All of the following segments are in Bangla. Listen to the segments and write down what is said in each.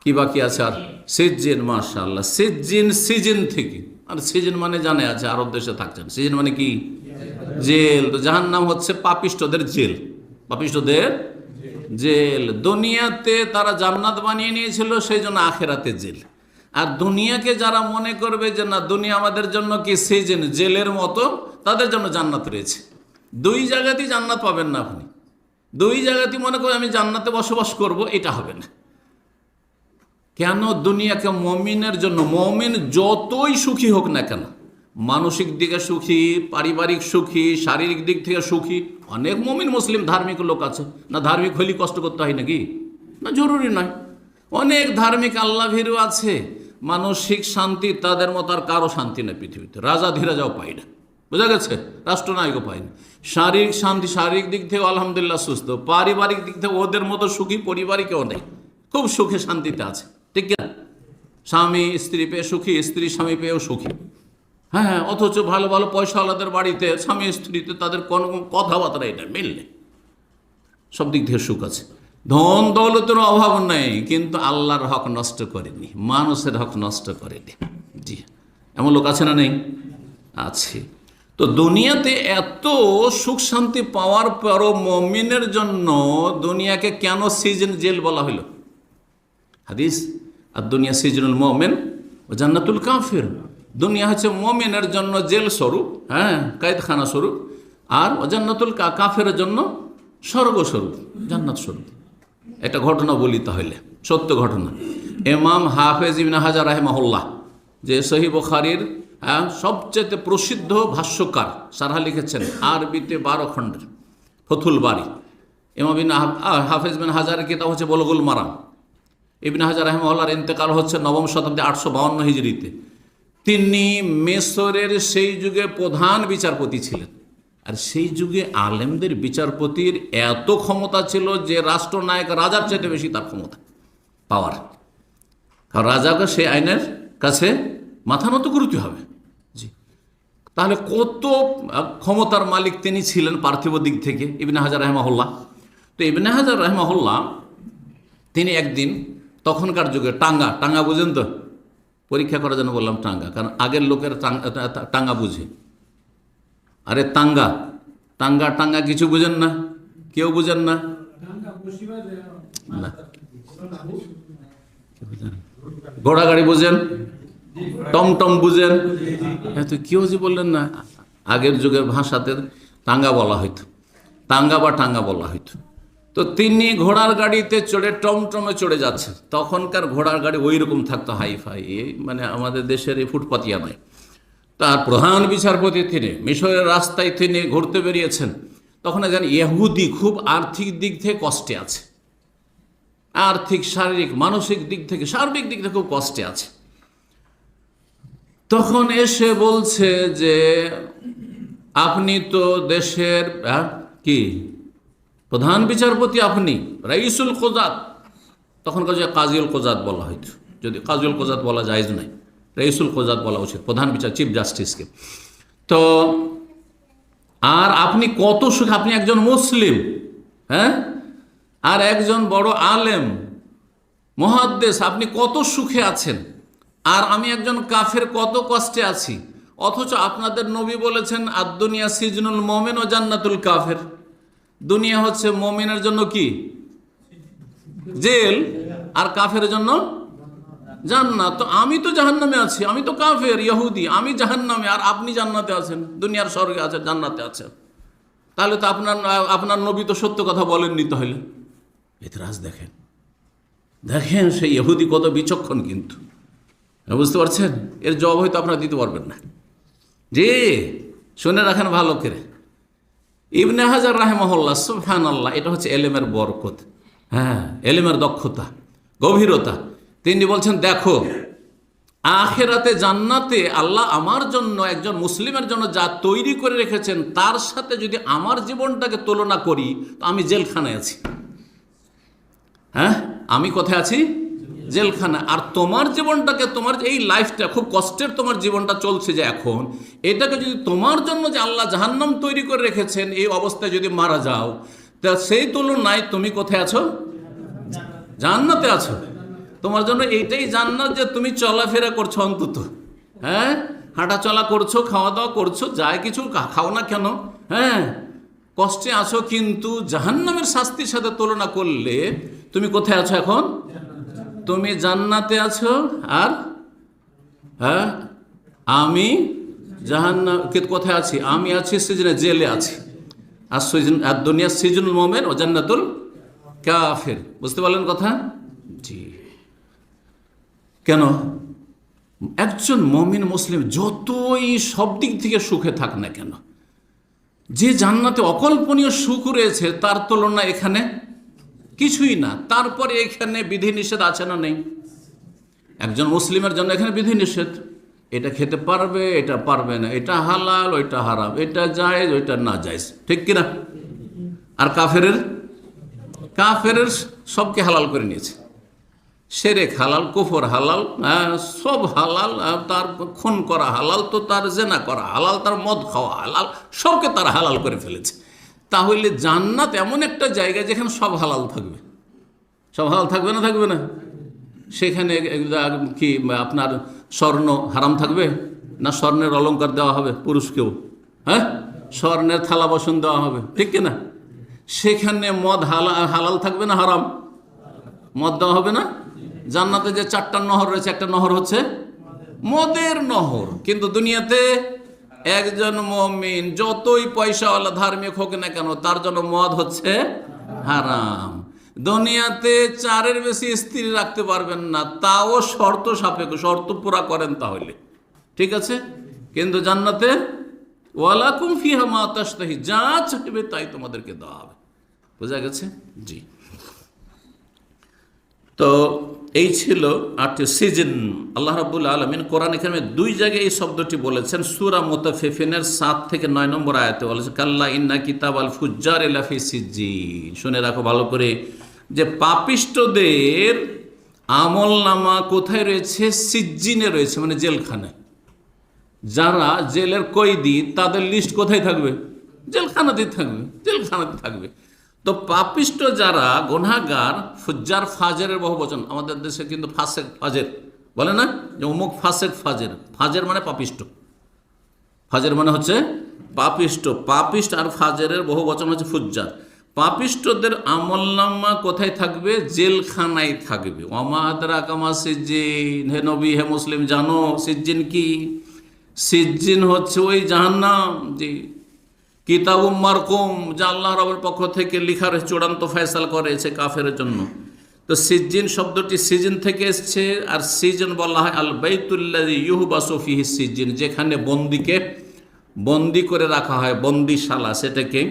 কি বাকি আছে? আর সিজিন, মাশাআল্লাহ, সিজিন সিজন থেকে। আর সিজন মানে জানে আছে, আরব দেশে থাকছেন, সিজন মানে কি? জেল। তো জাহান্নাম হচ্ছে পাপিষ্ঠদের জেল, পাপিষ্ঠদের জেল। দুনিয়াতে তারা জান্নাত বানিয়ে নিয়েছিল, সেই জন্য আখেরাতে জেল। আর দুনিয়াকে যারা মনে করবে যে না দুনিয়া আমাদের জন্য কি সিজন, জেলের মতো, তাদের জন্য জান্নাত রয়েছে। দুই জায়গাতেই জান্নাত পাবেন না আপনি। দুই জায়গাতেই মনে করেন আমি জান্নাতে বসবাস করব, এটা হবে না। কেন? দুনিয়াকে মমিনের জন্য, মমিন যতই সুখী হোক না কেন, মানসিক দিকে সুখী, পারিবারিক সুখী, শারীরিক দিক থেকে সুখী। অনেক মমিন মুসলিম ধার্মিক লোক আছে, না ধার্মিক হলেই কষ্ট করতে হয় নাকি? না, জরুরি নয়। অনেক ধার্মিক আল্লাহ ভীরু আছে, মানসিক শান্তি তাদের মতো আর কারো শান্তি নেই পৃথিবীতে। রাজা ধীরাজাও পাই না, বোঝা গেছে? রাষ্ট্রনায়কও পাই না। শারীরিক শান্তি, শারীরিক দিক থেকে আলহামদুলিল্লাহ সুস্থ, পারিবারিক দিক থেকে ওদের মতো সুখী পরিবারই কেউ নেই, খুব সুখে শান্তিতে আছে, ঠিক না? স্বামী স্ত্রী পেয়ে সুখী, স্ত্রী স্বামী পেয়েও সুখী। হ্যাঁ, অথচ ভালো ভালো পয়সাওয়ালাদের বাড়িতে স্বামী স্ত্রীতে তাদের কোনো কথাবার্তা এটা মিল নেই, সব দিক থেকে সুখ আছে, ধন দৌলতের অভাব নেই, কিন্তু আল্লাহর হক নষ্ট করেনি, মানুষের হক নষ্ট করেনি। জি, এমন লোক আছে না নেই? আছে। তো দুনিয়াতে এত সুখ শান্তি পাওয়ার পরও মুমিনের জন্য দুনিয়াকে কেন সিজন, জেল বলা হলো? হাদিস, আর দুনিয়া সিজনুল মুমিন ও জান্নাতুল কাফির। দুনিয়া হচ্ছে মুমিনের জন্য জেল স্বরূপ, হ্যাঁ, কায়দখানা স্বরূপ, আর জান্নাতুল কাফিরের জন্য স্বর্গ স্বরূপ, জান্নাত স্বরূপ। একটা ঘটনা বলি তাহলে, সত্য ঘটনা। ইমাম হাফেজ ইবনে হাজার রাহিমাহুল্লাহ, যে সহিহ বুখারীর সবচেয়ে প্রসিদ্ধ ভাষ্যকার, সারহা লিখেছেন আরবিতে 12 খণ্ডের, ফতুল বারী। ইমাম হাফেজ বিন হাজারের কিতাব হচ্ছে বুলুগুল মারাম। ইবনে হাজার রাহিমাহুল্লাহর ইন্তেকাল হচ্ছে 9ম শতাব্দী 852 হিজরিতে। তিনি মিশরের সেই যুগে প্রধান বিচারপতি ছিলেন। আর সেই যুগে আলেমদের বিচারপতির এত ক্ষমতা ছিল যে রাষ্ট্রনায়ক রাজার চাইতে বেশি তার ক্ষমতা, পাওয়ার। কারণ রাজাকে সেই আইনের কাছে মাথা নত করতে হবে। জি, তাহলে কত ক্ষমতার মালিক তিনি ছিলেন পার্থিব দিক থেকে, ইবনে হাজার রাহিমাহুল্লাহ। তো ইবনে হাজার রাহিমাহুল্লাহ তিনি একদিন, তখনকার যুগে টাঙ্গা বুঝেন তো? পরীক্ষা করার জন্য বললাম টাঙ্গা, কারণ আগের লোকের টাঙ্গা বুঝে। আরে টাঙ্গা কিছু বুঝেন না? কেউ বুঝেন না? ঘোড়া গাড়ি বুঝেন? টমটম বুঝেন? তো কেউ যে বললেন না। আগের যুগের ভাষাতে টাঙ্গা বলা হইতো, টাঙ্গা বা টাঙ্গা বলা হইতো। তো তিনি ঘোড়ার গাড়িতে চড়ে টমটমে চড়ে যাচ্ছে। তখনকার ঘোড়ার গাড়ি ওই রকম থাকতো, হাইফাই, মানে আমাদের দেশের এই ফুটপাতিয়া নয়। তার প্রধান বিচারপতি তিনি, মিশরের রাস্তায় তিনি ঘুরতে বেরিয়েছেন। তখন একজন ইহুদি খুব আর্থিক দিক থেকে কষ্টে আছে, আর্থিক, শারীরিক, মানসিক দিক থেকে, সার্বিক দিক থেকে খুব কষ্টে আছে। তখন এসে বলছে যে আপনি তো দেশের কি প্রধান বিচারপতি, আপনি রাইসুল কোজাত, তখনকার যে কাজিউল কোজাত বলা হইত, যদি কাজিউল কোজাত বলা জায়েজ নাই, রাইসুল কোজাত বলা উচিত, প্রধান বিচার, চিফ জাস্টিসকে। তো আর আপনি কত সুখ, আপনি একজন মুসলিম, হ্যাঁ, আর একজন বড় আলেম মুহাদ্দিস, আপনি কত সুখে আছেন, আর আমি একজন কাফের কত কষ্টে আছি। অথচ আপনাদের নবী বলেছেন আদ-দুনিয়া সিজনুল মুমিন ও জান্নাতুল কাফের। দুনিয়া হচ্ছে মুমিনের জন্য কি? জেল, আর কাফের জন্য জান্নাত। তো আমি তো জাহান্নামে আছি, আমি তো কাফের ইহুদি, আমি জাহান্নামে, আর আপনি জান্নাতে আছেন, দুনিয়ার স্বর্গে আছেন, জান্নাতে আছেন। তাহলে তো আপনার নবী তো সত্য কথা বলেননি। তাহলে এতরাজ দেখেন সেই ইহুদি কত বিচক্ষণ, কিন্তু বুঝতে পারছেন? এর জবাব হয়তো আপনারা দিতে পারবেন না। জি, শুনে রাখেন ভালো করে। ইবনে হাজার রাহিমাহুল্লাহ, সুবহানাল্লাহ, এটা হচ্ছে এলেমের বরকত, হ্যাঁ, এলেমের দক্ষতা, গভীরতা। তিনি বলছেন দেখো, আখেরাতে জান্নাতে আল্লাহ আমার জন্য, একজন মুসলিমের জন্য যা তৈরি করে রেখেছেন, তার সাথে যদি আমার জীবনটাকে তুলনা করি, তো আমি জেলখানায় আছি। হ্যাঁ, আমি কোথায় আছি? জেলখানা। আর তোমার জীবনটাকে, তোমার এই লাইফটা খুব কষ্টের, তোমার জীবনটা চলছে যে এখন, এটাকে যদি তোমার জন্য যে আল্লাহ জাহান্নাম তৈরি করে রেখেছেন, এই অবস্থায় যদি মারা যাও, তা সেই তুলনায় তুমি কোথায় আছো? জান্নাতে আছো। তোমার জন্য এইটাই জান্নাত যে তুমি চলাফেরা করছো, অন্তত হ্যাঁ হাঁটা চলা করছো, খাওয়া দাওয়া করছো, যাই কিছু খাও না কেন, হ্যাঁ কষ্টে আছো, কিন্তু জাহান্নামের শাস্তির সাথে তুলনা করলে তুমি কোথায় আছো এখন? তুমি জান্নাতে আছো। আর হ্যাঁ আমি জাহান্নাম কোথায় আছি? আমি আছি সিজনে, জেলে আছি। আর সিজন আর দুনিয়া সিজনুল মোমেন ও জান্নাতুল কাফের। বুঝতে পারলেন কথা? জি। কেন? একজন মমিন মুসলিম যতই সব দিক থেকে সুখে থাক না কেন, যে জান্নাতে অকল্পনীয় সুখ রয়েছে তার তুলনা এখানে কিছুই না। তারপরে এখানে বিধিনিষেধ আছে না নেই? একজন মুসলিমের জন্য এখানে বিধিনিষেধ, এটা খেতে পারবে, এটা পারবে না, এটা হালাল, ওইটা হারাম, এটা জায়েজ, ওইটা না জায়েজ, ঠিক কিনা? আর কাফেরের সবকে হালাল করে নিয়েছে। শিরক হালাল, কুফর হালাল, সব হালাল। তার খুন করা হালাল, তো তার জেনা করা হালাল, তার মদ খাওয়া হালাল, সবকে তারা হালাল করে ফেলেছে। তাহলে জান্নাত এমন একটা জায়গা যেখানে সব হালাল থাকবে। সব হালাল থাকবে না? থাকবে না? সেখানে কি আপনার স্বর্ণ হারাম থাকবে? না স্বর্ণের অলংকার দেওয়া হবে পুরুষকেও? হ্যাঁ, স্বর্ণের থালা বাসন দেওয়া হবে, ঠিক কিনা? সেখানে মদ হালাল থাকবে না হারাম? মদ দেওয়া হবে না? জান্নাতে যে 4টা নহর রয়েছে, একটা নহর হচ্ছে মদের নহর। কিন্তু দুনিয়াতে একজন মুমিন যতই পয়সাওয়ালা ধার্মিক হোক না কেন, তার জন্য মদ হচ্ছে হারাম। দুনিয়াতে 4-এর বেশি স্ত্রী রাখতে পারবেন না, তাও শর্ত সাপেক্ষ, শর্ত পুরা করেন তাহলে ঠিক আছে। কিন্তু জান্নাতে ওয়ালাকুম ফিহা মা তাশতাহি, যা চাইবে তাই তোমাদেরকে দেওয়া হবে। বোঝা গেছে? জি। তো এই ছিল 8টি সিজন। আল্লাহ রাব্বুল আলামিন কোরআন কারিমে 2 জায়গায় এই শব্দটি বলেছেন। সূরা মুতাফফিফিনের 7 থেকে 9 নম্বর আয়াতে বলেছে কাল্লা ইন্না কিতাবাল ফুজ্জারি লাফি সিজ্জিন। শুনে রাখো ভালো করে যে পাপিষ্টদের আমলনামা কোথায় রয়েছে? সিজ্জিনে রয়েছে, মানে জেলখানায়। যারা জেলের কয়েদি তাদের লিস্ট কোথায় থাকবে? জেলখানাতে থাকবে, জেলখানাতে থাকবে। তো পাপিষ্ট যারা গুনাহগার, ফুজ্জার ফাজেরের বহু বচন। আমাদের দেশে কিন্তু ফাসেক ফাজের বলে না, যে অমুক ফাসেক ফাজের। ফাজের মানে পাপিষ্ট, ফাজের মানে হচ্ছে পাপিষ্ট। পাপিষ্ট আর ফাজেরের বহু বচন হচ্ছে ফুজ্জার। পাপিষ্টদের আমলনামা কোথায় থাকবে? জেলখানায় থাকবে। ওমা আদরাকা মা সিজ্জিন, হে নবী হে মুসলিম জানো সিজ্জিন কি? সিজ্জিন হচ্ছে ওই জাহান্নাম, জি, কিতাবুম মারকুম, যা আল্লাহ রাব্বুর পক্ষ থেকে লিখার চূড়ান্ত ফয়সালা করেছে কাফের জন্য। তো সিজ্জিন শব্দটি সিজন থেকে এসছে। আর সিজন বলা হয় আল বাইতুল্লাযী ইউহবাসু ফিহি সিজ্জিন, যেখানে বন্দীকে বন্দি করে রাখা হয়, বন্দিশালা, সেটাকে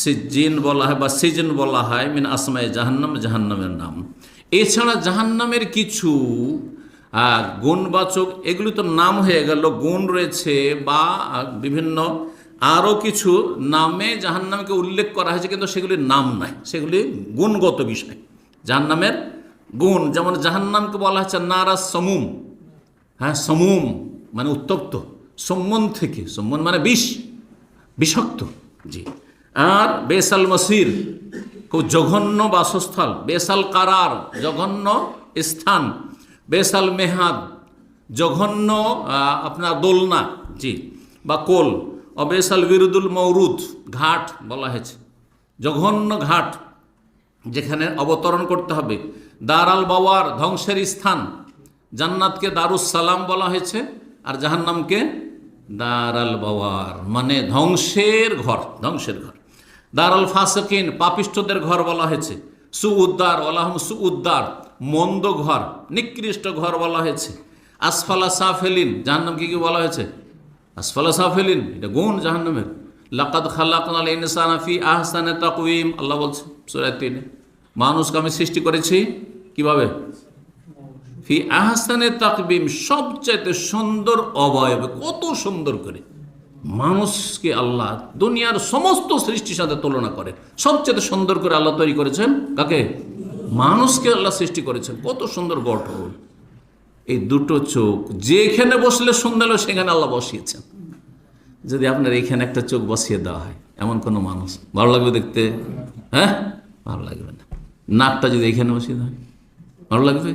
সিজ্জিন বলা হয় বা সিজন বলা হয়। মিন আসমায়ে জাহান্নাম, জাহান্নামের নাম। এছাড়া জাহান্নামের কিছু গুণবাচক, এগুলি তো নাম হয়ে গেল, গুণ রয়েছে বা বিভিন্ন আরও কিছু নামে জাহান্নামকে উল্লেখ করা হয়েছে, কিন্তু সেগুলির নাম নাই, সেগুলি গুণগত বিষয়। জাহান্নামের গুণ, যেমন জাহান্নামকে বলা হচ্ছে নারা সমুম। হ্যাঁ, সমুম মানে উত্তপ্ত, সম্মন থেকে, সম্মন মানে বিষ, বিষাক্ত, জি। আর বেসাল মসির, খুব জঘন্য বাসস্থল। বেসাল কারার, জঘন্য স্থান। বেসাল মেহাদ, জঘন্য আপনার দোলনা, জি, বা কোল। অবেসাল বিরুদুল মৌরুদ, ঘাট বলা হয়েছে, জঘন্য ঘাট যেখানে অবতরণ করতে হবে। দারাল বাওয়ার, ধ্বংসের স্থান। জান্নাতকে দারুস সালাম বলা হয়েছে, আর জাহান্নামকে দারাল বাওয়ার মানে ধ্বংসের ঘর, ধ্বংসের ঘর। দারাল ফাসিকিন, পাপিষ্ঠদের ঘর বলা হয়েছে। সুউদ্দার, আল্লাহুম সুউদ্দার, মন্দ ঘর, নিকৃষ্ট ঘর বলা হয়েছে। আসফালা সাফেলিন, জাহান্নামকে কি বলা হয়েছে? আসফালা সাফেলিন, এটা গুণ জাহান্নামের। লাকাদ খালাকনাল ইনসানা ফি আহসানি তাকওয়িম, আল্লাহ বলছে সূরা 3, মানুষকে আমি সৃষ্টি করেছি কিভাবে? ফি আহসানি তাকওয়িম, সবচাইতে সুন্দর অবয়বে, কত সুন্দর করে মানুষকে আল্লাহ দুনিয়ার সমস্ত সৃষ্টির সাথে তুলনা করে। সবচেয়ে সুন্দর করে আল্লাহ তৈরি করেছেন কাকে? মানুষকে আল্লাহ সৃষ্টি করেছেন, কত সুন্দর গঠন। এই দুটো চোখ যেখানে বসলে সুন্দর হলো সেখানে আল্লাহ বসিয়েছেন। যদি আপনার এখানে একটা চোখ বসিয়ে দেওয়া হয়, এমন কোনো মানুষ ভালো লাগবে দেখতে? হ্যাঁ, ভালো লাগবে না। নাকটা যদি এখানে বসিয়ে দেওয়া হয়, ভালো লাগবে?